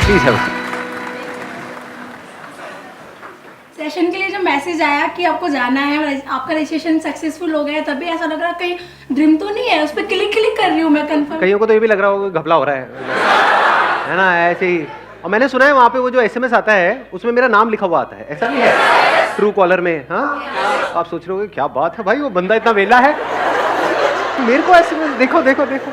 Please have a session के लिए जब मैसेज आया कि आपको जाना है और आपका रजिस्ट्रेशन सक्सेसफुल हो गया, तभी ऐसा लग रहा कहीं ड्रीम तो नहीं है, उस पर क्लिक क्लिक कर रही हूँ मैं कंफर्म। कईयों को तो ये भी लग रहा होगा घपला हो रहा है ना, ऐसे ही। और मैंने सुना है वहाँ पे वो जो एसएमएस आता है उसमें मेरा नाम लिखा हुआ आता है, ऐसा नहीं है ट्रू कॉलर में? हाँ, आप सोच रहे हो क्या बात है भाई, वो बंदा इतना वेला है। मेरे को एसएमएस देखो देखो देखो।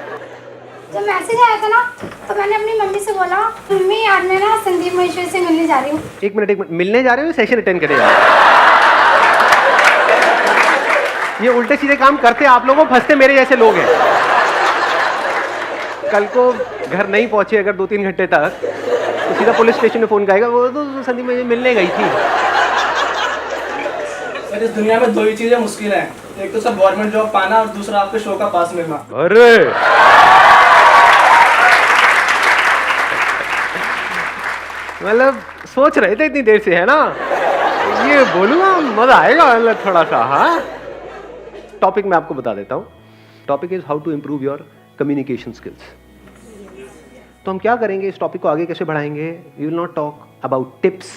जब मैसेज आया था ना तो मैंने अपनी मम्मी से बोला, मम्मी आज मैं ना संदीप महेश्वरी से मिलने जा रही हूँ। एक मिनट, मिलने जा रहे हो, सेशन अटेंड करने जा रहे हो? ये उल्टे सीधे काम करते आप लोगों, फंसते मेरे जैसे लोग हैं। कल को घर नहीं पहुंचे अगर 2-3 घंटे तक, तो सीधा पुलिस स्टेशन में फोन करेगा, वो तो संदीप मुझे मिलने गई थी। सर, इस दुनिया में 2 ही चीजें मुश्किल हैं, एक तो सब गवर्नमेंट जॉब पाना और दूसरा आपके शो का पास मिलना। अरे मतलब सोच रहे थे इतनी देर से, है ना, ये बोलूँगा मजा आएगा मतलब थोड़ा सा। हाँ, टॉपिक मैं आपको बता देता हूँ। Topic is how to improve your communication skills. तो हम क्या करेंगे, इस टॉपिक को आगे कैसे बढ़ाएंगे? We will not talk about tips,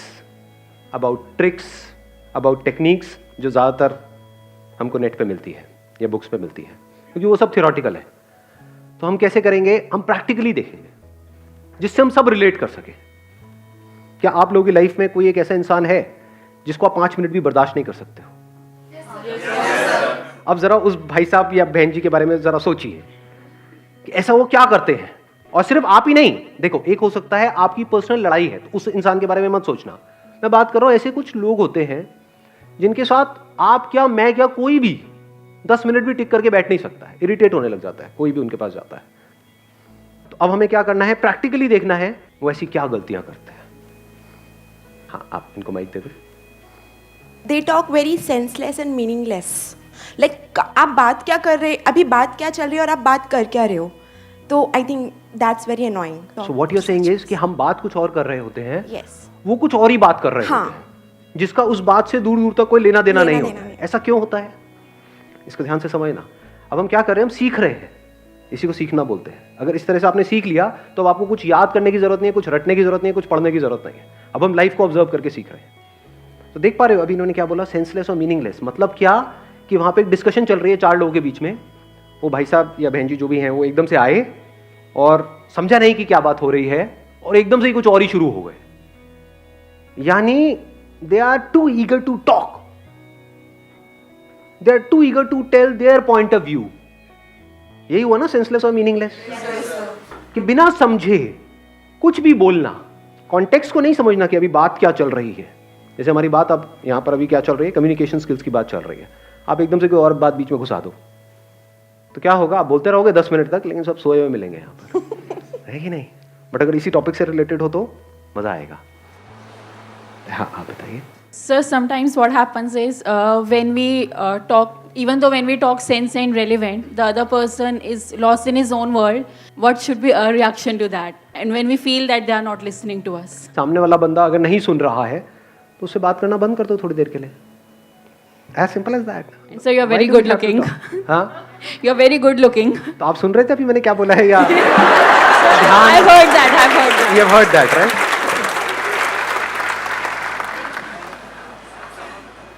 about tricks, about techniques जो ज़्यादातर हमको नेट पे मिलती है या बुक्स पे मिलती है, क्योंकि वो सब थियोरटिकल है। तो हम कैसे करेंगे, हम प्रैक्टिकली देखेंगे जिससे हम सब रिलेट कर सकें। क्या आप लोगों की लाइफ में कोई एक ऐसा इंसान है जिसको आप 5 मिनट भी बर्दाश्त नहीं कर सकते हो? अब जरा उस भाई साहब या बहन जी के बारे में जरा सोचिए कि ऐसा वो क्या करते हैं। और सिर्फ आप ही नहीं, देखो एक हो सकता है आपकी पर्सनल लड़ाई है, तो उस इंसान के बारे में मत सोचना। मैं बात कर रहा हूं ऐसे कुछ लोग होते हैं जिनके साथ आप क्या, मैं क्या, कोई भी 10 मिनट भी टिक करके बैठ नहीं सकता है, इरिटेट होने लग जाता है कोई भी उनके पास जाता है। तो अब हमें क्या करना है, प्रैक्टिकली देखना है वो ऐसी क्या गलतियां करते हैं। हाँ, आप इनको माइक दे दो। They talk very senseless and meaningless. Like आप बात क्या कर रहे, अभी बात क्या चल रही है और आप बात कर क्या रहे हो? तो I think that's very annoying. So what you're saying is कि हम बात कुछ और कर रहे होते हैं, Yes. वो कुछ और ही बात कर रहे होते हैं, जिसका उस बात से दूर दूर तक कोई लेना देना नहीं होता है। ऐसा क्यों होता है, इसको ध्यान से समझना। अब हम क्या कर रहे हैं, हम सीख रहे हैं, इसी को सीखना बोलते हैं। अगर इस तरह से आपने सीख लिया तो अब आपको कुछ याद करने की जरूरत नहीं है, कुछ रटने की जरूरत नहीं है, कुछ पढ़ने की जरूरत नहीं है। अब हम लाइफ को ऑब्जर्व करके सीख रहे हैं। तो देख पा रहे हो अभी इन्होंने क्या बोला, सेंसलेस और मीनिंगलेस। मतलब क्या कि वहां पे एक डिस्कशन चल रही है 4 लोगों के बीच में, वो भाई साहब या बहन जी जो भी हैं वो एकदम से आए और समझा नहीं कि क्या बात हो रही है और एकदम से ही कुछ और ही शुरू हो गए। यानी they are too eager to talk, they are too eager to tell their point of view. यही हुआ ना सेंसलेस और मीनिंगलेस, कि बिना समझे कुछ भी बोलना, कॉन्टेक्स्ट को नहीं समझना कि अभी बात क्या चल रही है। जैसे हमारी बात अब यहां पर अभी क्या चल रही है, कम्युनिकेशन स्किल्स की बात चल रही है। आप एकदम से कोई और बात बीच में घुसा दो तो क्या होगा, आप बोलते रहोगे 10 मिनट तक, लेकिन सब सोए हुए मिलेंगे यहां पर है कि नहीं? बट अगर इसी टॉपिक से रिलेटेड हो तो मजा आएगा। हाँ, आप बताइए। Sir, sometimes what happens is when we talk, even though when we talk sense and relevant, the other person is lost in his own world. What should be our reaction to that? And when we feel that they are not listening to us. सामने वाला बंदा अगर नहीं सुन रहा है तो उससे बात करना बंद कर दो थोड़ी देर के लिए। As simple as that. And so you're very good looking. हाँ, You're very good looking. तो आप सुन रहे थे अभी मैंने क्या बोला है या? I've heard that. I've heard that. You have heard that, right?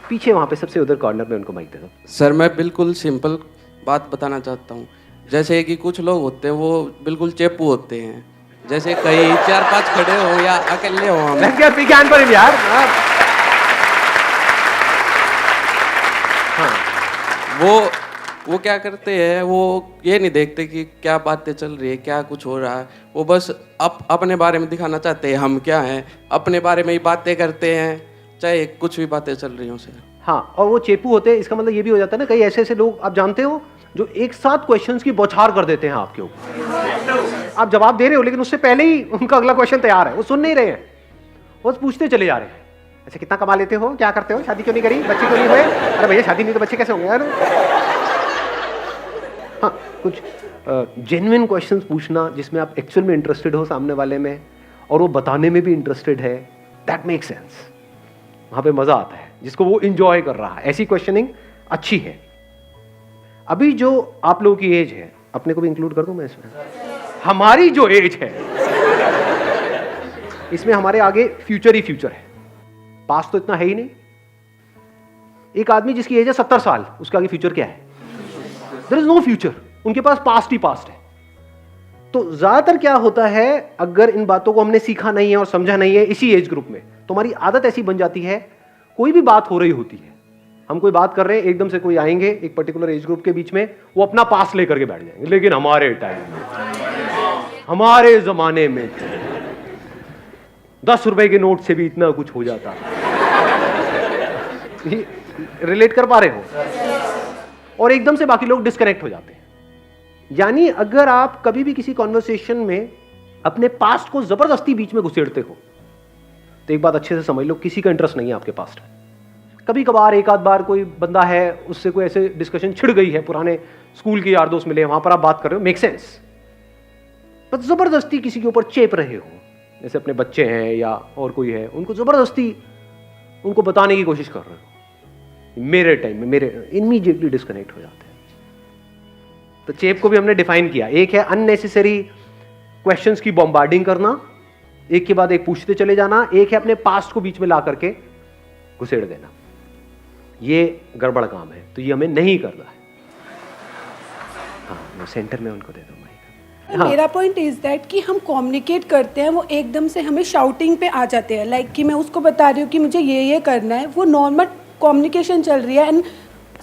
पीछे वहां पे सबसे उधर कॉर्नर में उनको माइक दे दो। सर, मैं बिल्कुल सिंपल बात बताना चाहता हूँ। जैसे कि कुछ लोग होते हैं वो बिल्कुल चेपू होते हैं, जैसे कहीं 4-5 खड़े हो या अकेले हो, हम विज्ञान पर यार। हाँ, वो क्या करते हैं, वो ये नहीं देखते कि क्या बातें चल रही है, क्या कुछ हो रहा है। वो बस अपने बारे में दिखाना चाहते हैं, हम क्या हैं, अपने बारे में ही बातें करते हैं, चाहे कुछ भी बातें चल रही हो सर। हाँ, और वो चेपू होते हैं, इसका मतलब ये भी हो जाता है ना, कई ऐसे ऐसे लोग आप जानते हो जो एक साथ क्वेश्चंस की बौछार कर देते हैं आपके ऊपर। आप जवाब दे रहे हो लेकिन उससे पहले ही उनका अगला क्वेश्चन तैयार है, वो सुन नहीं रहे हैं, वो पूछते चले जा रहे हैं। ऐसे कितना कमा लेते हो, क्या करते हो, शादी क्यों नहीं करी, बच्चे क्यों नहीं हुए, अरे भैया शादी नहीं तो बच्चे कैसे होंगे यार। हाँ, कुछ जेन्युइन क्वेश्चंस पूछना जिसमें आप एक्चुअल में इंटरेस्टेड हो सामने वाले में और वो बताने में भी इंटरेस्टेड है, दैट मेक सेंस। वहां पे मजा आता है, जिसको वो इंजॉय कर रहा है। ऐसी क्वेश्चनिंग अच्छी है। अभी जो आप लोगों की एज है, अपने को भी इंक्लूड कर दूं मैं इसमें, हमारी जो एज है इसमें हमारे आगे फ्यूचर ही फ्यूचर है, पास्ट तो इतना है ही नहीं। एक आदमी जिसकी एज है 70 साल, उसके आगे फ्यूचर क्या है? देयर इज नो फ्यूचर, उनके पास पास्ट ही पास्ट है। तो ज्यादातर क्या होता है, अगर इन बातों को हमने सीखा नहीं है और समझा नहीं है इसी एज ग्रुप में, तो हमारी आदत ऐसी बन जाती है, कोई भी बात हो रही होती है, हम कोई बात कर रहे हैं, एकदम से कोई आएंगे एक पर्टिकुलर एज ग्रुप के बीच में, वो अपना पास लेकर के बैठ जाएंगे, लेकिन हमारे टाइम में, हमारे जमाने में 10 रुपए के नोट से भी इतना कुछ हो जाता। रिलेट कर पा रहे हो? और एकदम से बाकी लोग डिस्कनेक्ट हो जाते हैं। यानी अगर आप कभी भी किसी कॉन्वर्सेशन में अपने पास्ट को जबरदस्ती बीच में घुसेड़ते हो, तो एक बात अच्छे से समझ लो, किसी का इंटरेस्ट नहीं है आपके पास्ट में। कभी कभार एक आध बार कोई बंदा है, उससे कोई ऐसे डिस्कशन छिड़ गई है, पुराने स्कूल के यार दोस्त मिले, वहां पर आप बात कर रहे हो, मेक सेंस। बस जबरदस्ती किसी के ऊपर चेप रहे हो, जैसे अपने बच्चे हैं या और कोई है, उनको जबरदस्ती उनको बताने की कोशिश कर रहे हो, मेरे टाइम में, मेरे, इमीडिएटली डिस्कनेक्ट हो जाते हैं। तो चेप को भी हमने डिफाइन किया, एक है अननेसेसरी क्वेश्चंस की बॉम्बार्डिंग करना, एक के बाद एक पूछते चले जाना, एक है अपने पास्ट को बीच में ला करके घुसेड़ देना। ये गड़बड़ काम है, तो ये हमें नहीं करना है। हाँ, मैं सेंटर में उनको दे दूँ माइक। हाँ। मेरा पॉइंट इज दैट कि हम कम्युनिकेट करते हैं, वो एकदम से हमें शाउटिंग पे आ जाते हैं, लाइक कि मैं उसको बता रही हूँ कि मुझे ये करना है, वो नॉर्मल कम्युनिकेशन चल रही है, एंड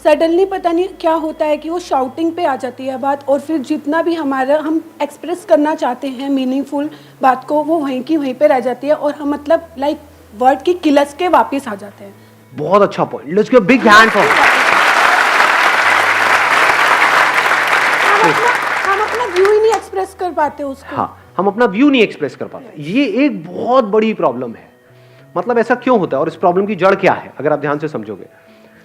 सडनली पता नहीं क्या होता है कि वो शाउटिंग पे आ जाती है बात, और फिर जितना भी हमारा हम एक्सप्रेस करना चाहते हैं मीनिंगफुल बात को, वो वहीं की वहीं पे रह जाती है, और हम मतलब लाइक वर्ड की किलस के वापस आ जाते हैं। बहुत अच्छा point, let's give big hand for. हम अपना व्यू ही नहीं एक्सप्रेस कर पाते उसको। हाँ, हम अपना व्यू नहीं एक्सप्रेस कर पाते, ये एक बहुत बड़ी प्रॉब्लम है। मतलब ऐसा क्यों होता है और इस प्रॉब्लम की जड़ क्या है, अगर आप ध्यान से समझोगे।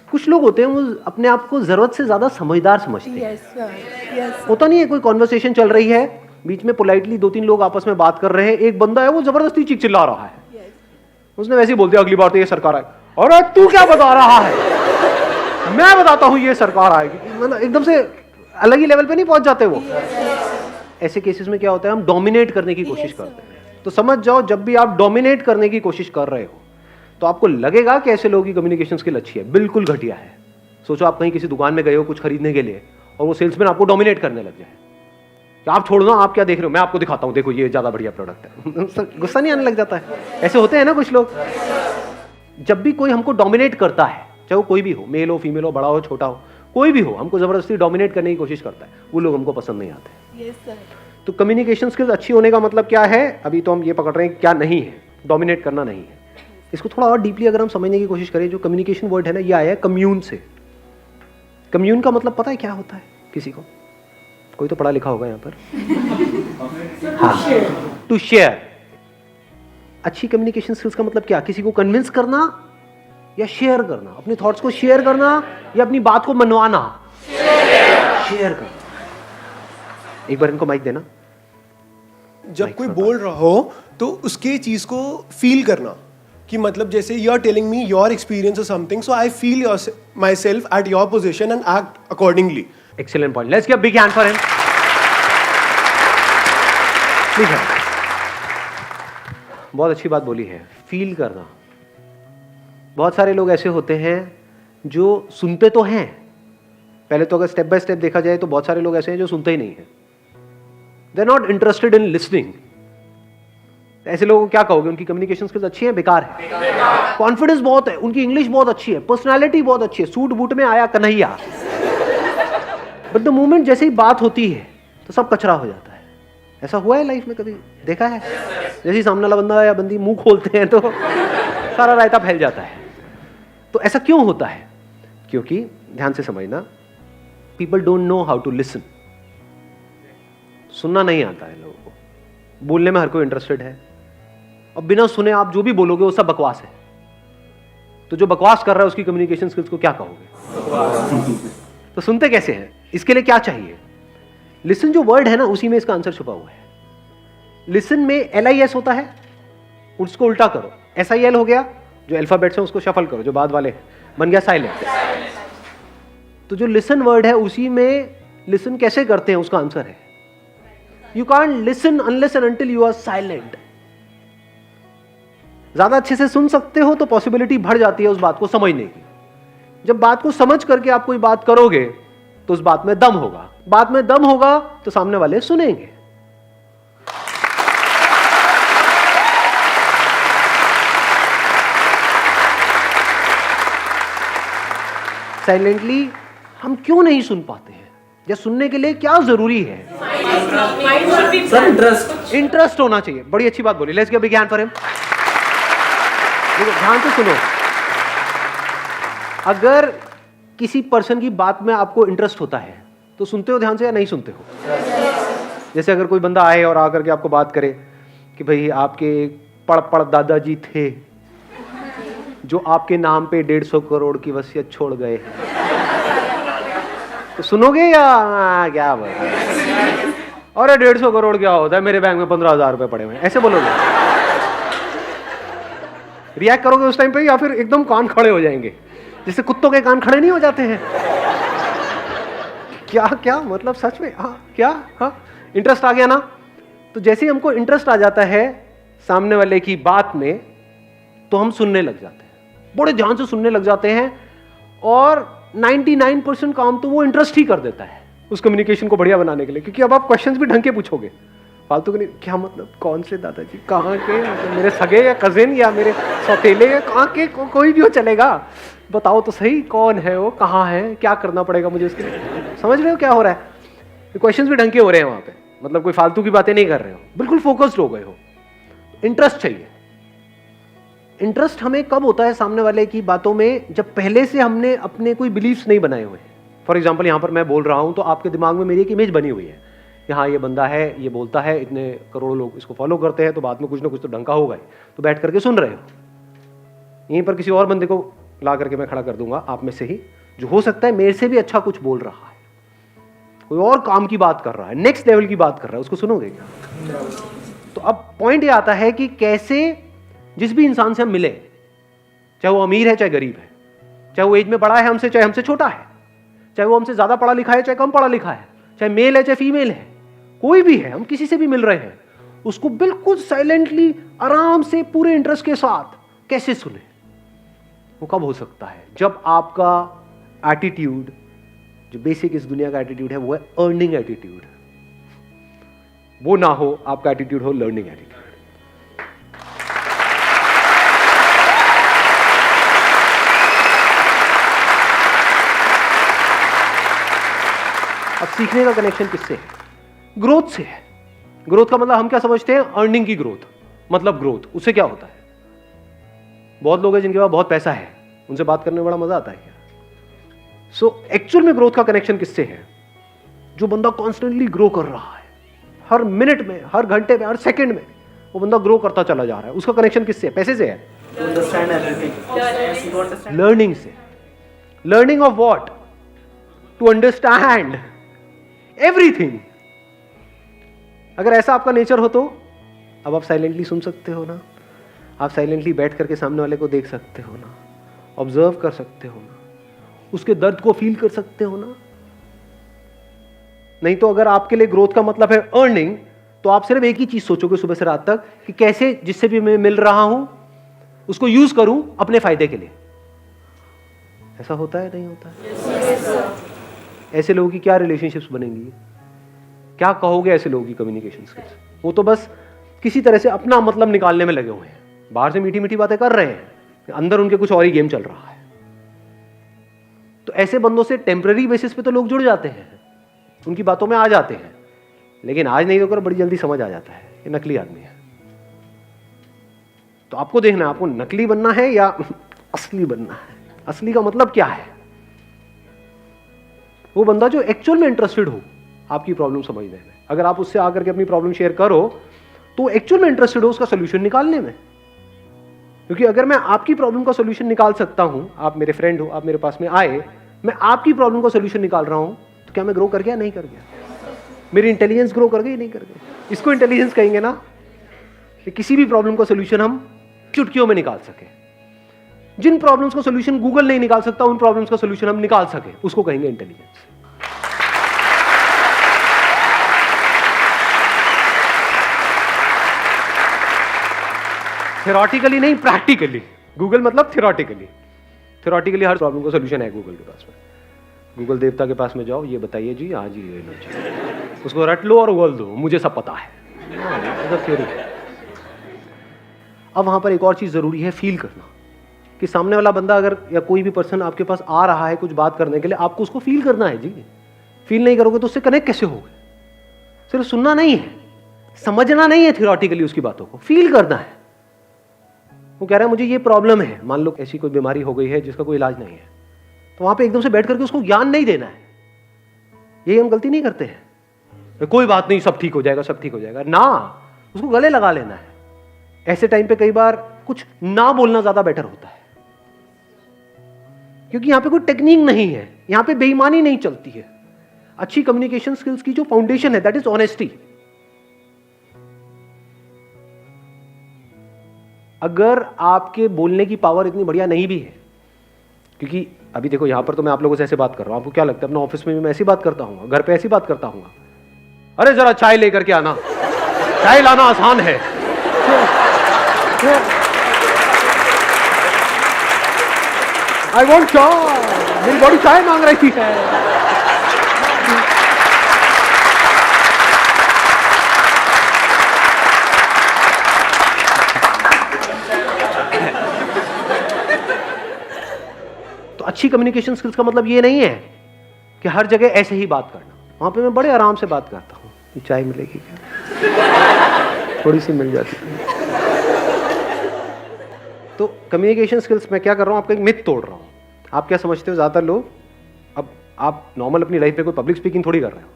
कुछ लोग होते हैं वो अपने आप को जरूरत से ज्यादा समझदार समझते हैं। यस। होता नहीं है, कोई कॉन्वर्सेशन चल रही है, बीच में पोलाइटली 2-3 लोग आपस में बात कर रहे हैं, एक बंदा है वो जबरदस्ती चीख चिल्ला रहा है, उसने वैसे ही बोल दिया अगली बार तो ये सरकार आए, और तू क्या बता रहा है, मैं बताता हूं ये सरकार आएगी। मतलब एकदम से अलग ही लेवल पे नहीं पहुंच जाते वो। ऐसे केसेस में क्या होता है, हम डोमिनेट करने की कोशिश करते हैं। तो समझ जाओ, जब भी आप डोमिनेट करने की कोशिश कर रहे हो तो आपको लगेगा कि ऐसे लोगों की कम्युनिकेशन स्किल अच्छी है, बिल्कुल घटिया है। सोचो आप कहीं किसी दुकान में गए हो कुछ खरीदने के लिए, और वो सेल्समैन आपको डोमिनेट करने लग जाए कि आप छोड़ दो, आप क्या देख रहे हो, मैं आपको दिखाता हूं, देखो ये ज्यादा बढ़िया प्रोडक्ट है। गुस्सा नहीं आने लग जाता है? ऐसे होते हैं ना कुछ लोग। जब भी कोई हमको डोमिनेट करता है, चाहे वो कोई भी हो, मेल हो, फीमेल हो, बड़ा हो, छोटा हो, कोई भी हो, हमको जबरदस्ती डोमिनेट करने की कोशिश करता है, वो लोग हमको पसंद नहीं आते। Yes sir. तो कम्युनिकेशन स्किल्स अच्छी होने का मतलब क्या है, अभी तो हम ये पकड़ रहे हैं क्या नहीं है, डोमिनेट करना नहीं है। इसको थोड़ा और डीपली अगर हम समझने की कोशिश करें, जो कम्युनिकेशन वर्ड है ना, ये आया है कम्यून से। कम्यून का मतलब पता है क्या होता है किसी को? कोई तो पढ़ा लिखा होगा यहाँ पर। हाँ, टू शेयर। अच्छी कम्युनिकेशन स्किल्स का मतलब क्या? किसी को कन्विंस करना या शेयर करना, अपने थॉट्स को शेयर करना या अपनी बात को मनवाना। शेयर करना। एक बार इनको माइक देना। जब कोई बोल रहा हो तो उसके चीज को फील करना, कि मतलब जैसे you are telling me your experience और something, so I feel myself at your position and act accordingly. Excellent point, let's give big hand for him. ठीक है, बहुत अच्छी बात बोली है, फील करना। बहुत सारे लोग ऐसे होते हैं जो सुनते तो हैं, पहले तो अगर स्टेप बाय स्टेप देखा जाए तो बहुत सारे लोग ऐसे हैं जो सुनते ही नहीं है, they are not interested in listening. ऐसे लोगों को क्या कहोगे? उनकी कम्युनिकेशन स्किल्स अच्छी है, बेकार है? कॉन्फिडेंस बहुत है, उनकी इंग्लिश बहुत अच्छी है, पर्सनालिटी बहुत अच्छी है, सूट बूट में आया कन्हैया, बट द मोमेंट जैसे ही बात होती है तो सब कचरा हो जाता है। ऐसा हुआ है लाइफ में कभी? देखा है? जैसे ही सामने वाला बंदा या बंदी मुंह खोलते हैं तो सारा रायता फैल जाता है। तो ऐसा क्यों होता है? क्योंकि ध्यान से समझना, people don't know how to listen. सुनना नहीं आता है लोगों को, बोलने में हर कोई इंटरेस्टेड है, और बिना सुने आप जो भी बोलोगे वो सब बकवास है। तो जो बकवास कर रहा है उसकी कम्युनिकेशन स्किल्स को क्या कहोगे? तो सुनते कैसे हैं? इसके लिए क्या चाहिए? लिसन जो वर्ड है ना, उसी में इसका आंसर छुपा हुआ है। लिसन में LIS होता है, उसको उल्टा करो, SIL हो गया, जो अल्फाबेट्स हैं उसको शफल करो, जो बाद वाले हैं, बन गया साइलेंट। तो जो लिसन वर्ड है उसी में लिसन कैसे करते हैं उसका आंसर है, you can't listen unless and until you are silent. ज़्यादा अच्छे से सुन सकते हो तो पॉसिबिलिटी बढ़ जाती है उस बात को समझने की। जब बात को समझ करके आप कोई बात करोगे तो उस बात में दम होगा, बात में दम होगा तो सामने वाले सुनेंगे। साइलेंटली हम क्यों नहीं सुन पाते हैं, या सुनने के लिए क्या जरूरी है? सर इंटरेस्ट इंटरेस्ट होना चाहिए। बड़ी अच्छी बात बोली। Let's give big hand for him. देखो ध्यान से सुनो, अगर किसी पर्सन की बात में आपको इंटरेस्ट होता है तो सुनते हो ध्यान से या नहीं सुनते हो? जैसे अगर कोई बंदा आए और आकर के आपको बात करे कि भाई आपके पड़ दादाजी थे जो आपके नाम पे 150 करोड़ की वसीयत छोड़ गए, तो सुनोगे या क्या बात है? अरे 150 करोड़ क्या होता है, मेरे बैंक में 15,000 रुपए पड़े हुए हैं, ऐसे बोलोगे? रिएक्ट करोगे उस टाइम पे या फिर एकदम कान खड़े हो जाएंगे, जैसे कुत्तों के कान खड़े नहीं हो जाते हैं? क्या क्या मतलब सच में? हाँ क्या? हाँ इंटरेस्ट आ गया ना? तो जैसे ही हमको इंटरेस्ट आ जाता है सामने वाले की बात में तो हम सुनने लग जाते हैं, बड़े ध्यान से सुनने लग जाते हैं, और 99% काम तो वो इंटरेस्ट ही कर देता है उस कम्युनिकेशन को बढ़िया बनाने के लिए, क्योंकि अब आप क्वेश्चंस भी ढंग के पूछोगे, फालतू के नहीं। क्या मतलब? कौन से दादाजी? कहाँ के? मतलब मेरे सगे या कजिन या मेरे सौतेले या कहाँ के? कोई भी हो चलेगा, बताओ तो सही कौन है वो, कहाँ है, क्या करना पड़ेगा मुझे उसके लिए? समझ रहे हो क्या हो रहा है? क्वेश्चंस भी ढंग के हो रहे हैं वहाँ पे, मतलब कोई फालतू की बातें नहीं कर रहे हो, बिल्कुल फोकस्ड हो गए हो। इंटरेस्ट चाहिए। इंटरेस्ट हमें कब होता है सामने वाले की बातों में? जब पहले से हमने अपने कोई बिलीफ्स नहीं बनाए हुए हैं। फॉर एग्जाम्पल यहाँ पर मैं बोल रहा हूँ तो आपके दिमाग में मेरी एक इमेज बनी हुई है, यहाँ ये बंदा है, ये बोलता है, इतने करोड़ों लोग इसको फॉलो करते हैं, तो बाद में कुछ ना कुछ तो ढंका होगा ही, तो बैठ करके सुन रहे हो। यहीं पर किसी और बंदे को ला करके मैं खड़ा कर दूंगा आप में से ही, जो हो सकता है मेरे से भी अच्छा कुछ बोल रहा है, कोई और काम की बात कर रहा है, नेक्स्ट लेवल की बात कर रहा है, उसको सुनोगे क्या? तो अब पॉइंट ये आता है कि कैसे जिस भी इंसान से हम मिले, चाहे वो अमीर है चाहे गरीब है, चाहे वो एज में बड़ा है हमसे चाहे हमसे छोटा है, चाहे वो हमसे ज्यादा पढ़ा लिखा है चाहे कम पढ़ा लिखा है, चाहे मेल है चाहे फीमेल है, कोई भी है, हम किसी से भी मिल रहे हैं, उसको बिल्कुल साइलेंटली आराम से पूरे इंटरेस्ट के साथ कैसे सुने? वो कब हो सकता है? जब आपका एटीट्यूड, जो बेसिक इस दुनिया का एटीट्यूड है, वो है अर्निंग एटीट्यूड, वो ना हो, आपका एटीट्यूड हो लर्निंग एटीट्यूड। अब सीखने का कनेक्शन किससे है? ग्रोथ से है। ग्रोथ का मतलब हम क्या समझते हैं? अर्निंग की ग्रोथ, मतलब ग्रोथ। उससे क्या होता है? बहुत लोग हैं जिनके पास बहुत पैसा है, उनसे बात करने में बड़ा मजा आता है क्या? सो एक्चुअल में ग्रोथ का कनेक्शन किससे है? जो बंदा कॉन्स्टेंटली ग्रो कर रहा है, हर मिनट में, हर घंटे में, हर सेकंड में वो बंदा ग्रो करता चला जा रहा है, उसका कनेक्शन किससे है? पैसे से है? लर्निंग से। Learning of what? To understand everything. अगर ऐसा आपका नेचर हो तो अब आप साइलेंटली सुन सकते हो ना, आप साइलेंटली बैठ करके सामने वाले को देख सकते हो ना, ऑब्जर्व कर सकते हो ना, उसके दर्द को फील कर सकते हो ना। नहीं तो अगर आपके लिए ग्रोथ का मतलब है अर्निंग, तो आप सिर्फ एक ही चीज सोचोगे सुबह से रात तक कि कैसे जिससे भी मैं मिल रहा हूं उसको यूज करूं अपने फायदे के लिए। ऐसा होता है? नहीं होता है? ऐसे लोगों की क्या रिलेशनशिप्स बनेंगी? क्या कहोगे ऐसे लोगों की कम्युनिकेशन स्किल्स? वो तो बस किसी तरह से अपना मतलब निकालने में लगे हुए हैं, बाहर से मीठी मीठी बातें कर रहे हैं, अंदर उनके कुछ और ही गेम चल रहा है। तो ऐसे बंदों से टेम्पररी बेसिस पे तो लोग जुड़ जाते हैं, उनकी बातों में आ जाते हैं, लेकिन आज नहीं होकर बड़ी जल्दी समझ आ जाता है कि नकली आदमी है। तो आपको देखना है, आपको नकली बनना है या असली बनना है। असली का मतलब क्या है? वो बंदा जो एक्चुअल में इंटरेस्टेड हो आपकी प्रॉब्लम समझने में। अगर आप उससे आकर के अपनी प्रॉब्लम शेयर करो तो एक्चुअल में इंटरेस्टेड हो उसका सोल्यूशन निकालने में। क्योंकि अगर मैं आपकी प्रॉब्लम का सोल्यूशन निकाल सकता हूं, आप मेरे फ्रेंड हो, आप मेरे पास में आए, मैं आपकी प्रॉब्लम का सोल्यूशन निकाल रहा हूं, तो क्या मैं ग्रो कर गया? नहीं कर गया। मेरी इंटेलिजेंस ग्रो कर गई? नहीं कर गई। इसको इंटेलिजेंस कहेंगे ना, कि किसी भी प्रॉब्लम का सोल्यूशन हम चुटकियों में निकाल सके। जिन प्रॉब्लम्स का सोल्यूशन गूगल नहीं निकाल सकता, उन प्रॉब्लम्स का सोल्यूशन हम निकाल सके, उसको कहेंगे इंटेलिजेंस। थ्योरेटिकली नहीं, प्रैक्टिकली। गूगल मतलब थ्योरेटिकली। थ्योरेटिकली हर प्रॉब्लम का सोल्यूशन है गूगल के पास में। गूगल देवता के पास में जाओ, ये बताइए जी, हाँ जी ये लो जी, उसको रट लो और उगल दो, मुझे सब पता है। थ्योरी। अब वहां पर एक और चीज जरूरी है, फील करना, कि सामने वाला बंदा अगर या कोई भी पर्सन आपके पास आ रहा है कुछ बात करने के लिए, आपको उसको फील करना है जी। फील नहीं करोगे तो उससे कनेक्ट कैसे होगे? सिर्फ सुनना नहीं है, समझना नहीं है थ्योरेटिकली उसकी बातों को, फील करना है। वो कह रहा है मुझे ये प्रॉब्लम है, मान लो ऐसी कोई बीमारी हो गई है जिसका कोई इलाज नहीं है, तो वहां पे एकदम से बैठ करके उसको ज्ञान नहीं देना है। यही हम गलती नहीं करते हैं, कोई बात नहीं, सब ठीक हो जाएगा, सब ठीक हो जाएगा ना, उसको गले लगा लेना है। ऐसे टाइम पे कई बार कुछ ना बोलना ज्यादा बेटर होता है, क्योंकि यहां पे कोई टेक्निक नहीं है, यहां पे बेईमानी नहीं चलती है। अच्छी कम्युनिकेशन स्किल्स की जो फाउंडेशन है दैट इज ऑनेस्टी। अगर आपके बोलने की पावर इतनी बढ़िया नहीं भी है, क्योंकि अभी देखो यहां पर तो मैं आप लोगों से ऐसे बात कर रहा हूं, आपको क्या लगता है अपना ऑफिस में भी मैं ऐसी बात करता हूं, घर पे ऐसी बात करता हूं, अरे जरा चाय लेकर के आना, चाय लाना आसान है। आई वॉन्ट चाय, मेरी बॉडी चाय मांग रही है। तो अच्छी कम्युनिकेशन स्किल्स का मतलब ये नहीं है कि हर जगह ऐसे ही बात करना। वहां पे मैं बड़े आराम से बात करता हूँ, कि चाय मिलेगी क्या, थोड़ी सी मिल जाती है। तो कम्युनिकेशन स्किल्स मैं क्या कर रहा हूँ, आपका एक मिथ तोड़ रहा हूँ। आप क्या समझते हो, ज़्यादातर लोग, अब आप नॉर्मल अपनी लाइफ में कोई पब्लिक स्पीकिंग थोड़ी कर रहे हो,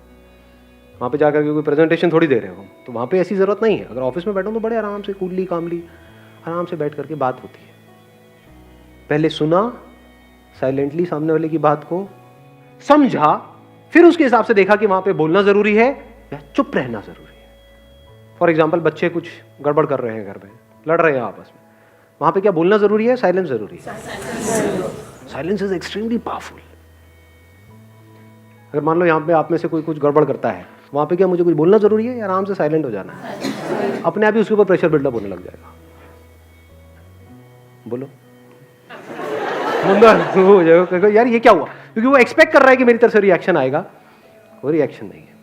वहाँ पे जाकर के कोई प्रेजेंटेशन थोड़ी दे रहे हो, तो वहाँ पे ऐसी ज़रूरत नहीं है। अगर ऑफिस में बैठो तो बड़े आराम से कूलली कामली आराम से बैठ करके बात होती है। पहले सुना साइलेंटली सामने वाले की बात को, समझा, फिर उसके हिसाब से देखा कि वहाँ पे बोलना ज़रूरी है या चुप रहना ज़रूरी है। फॉर एग्जाम्पल बच्चे कुछ गड़बड़ कर रहे हैं घर में, लड़ रहे हैं आपस में, वहाँ पे क्या बोलना ज़रूरी है, साइलेंस ज़रूरी है? Silence is extremely powerful. अगर मान लो यहाँ पे आप में से कोई कुछ गड़बड़ करता है, वहाँ पे क्या मुझे कुछ बोलना ज़रूरी है या आराम से साइलेंट हो जाना है? अपने आप ही उसके ऊपर प्रेशर बिल्डअप होने लग जाएगा। बोलो हो जाएगा यार, ये क्या हुआ, क्योंकि वो एक्सपेक्ट कर रहा है कि मेरी तरफ से रिएक्शन आएगा, कोई रिएक्शन नहीं है।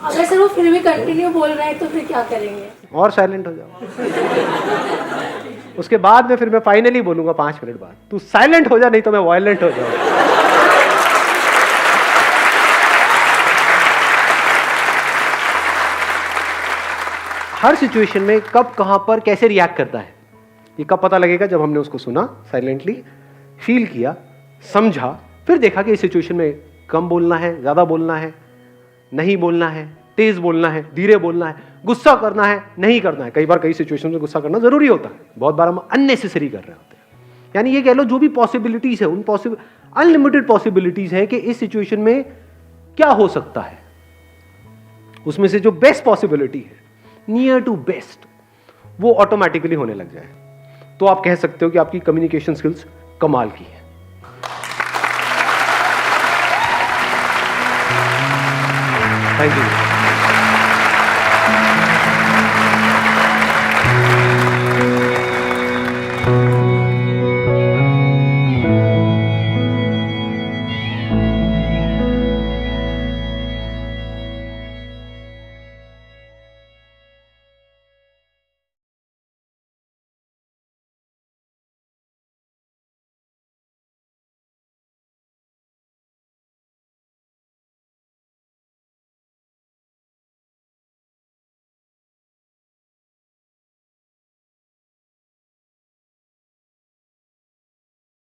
अगर सर वो फिर भी कंटिन्यू बोल रहा है तो फिर क्या करेंगे? और साइलेंट हो जाओ। उसके बाद में फिर मैं फाइनली बोलूंगा 5 मिनट बाद, तू साइलेंट हो जा, नहीं तो मैं वायलेंट हो जाऊंगा। हर सिचुएशन में कब, कहां पर, कैसे रिएक्ट करता है, ये कब पता लगेगा? जब हमने उसको सुना, साइलेंटली फील किया, समझा, फिर देखा कि इस सिचुएशन में कम बोलना है, ज्यादा बोलना है, नहीं बोलना है, तेज बोलना है, धीरे बोलना है, गुस्सा करना है, नहीं करना है। कई बार कई सिचुएशन में गुस्सा करना जरूरी होता है, बहुत बार हम अननेसेसरी कर रहे होते हैं। यानी ये कह लो जो भी पॉसिबिलिटीज है, उन अनलिमिटेड पॉसिबिलिटीज है कि इस सिचुएशन में क्या हो सकता है, उसमें से जो बेस्ट पॉसिबिलिटी है, नियर टू बेस्ट, वो ऑटोमेटिकली होने लग जाए, तो आप कह सकते हो कि आपकी कम्युनिकेशन स्किल्स कमाल की है। Thank you.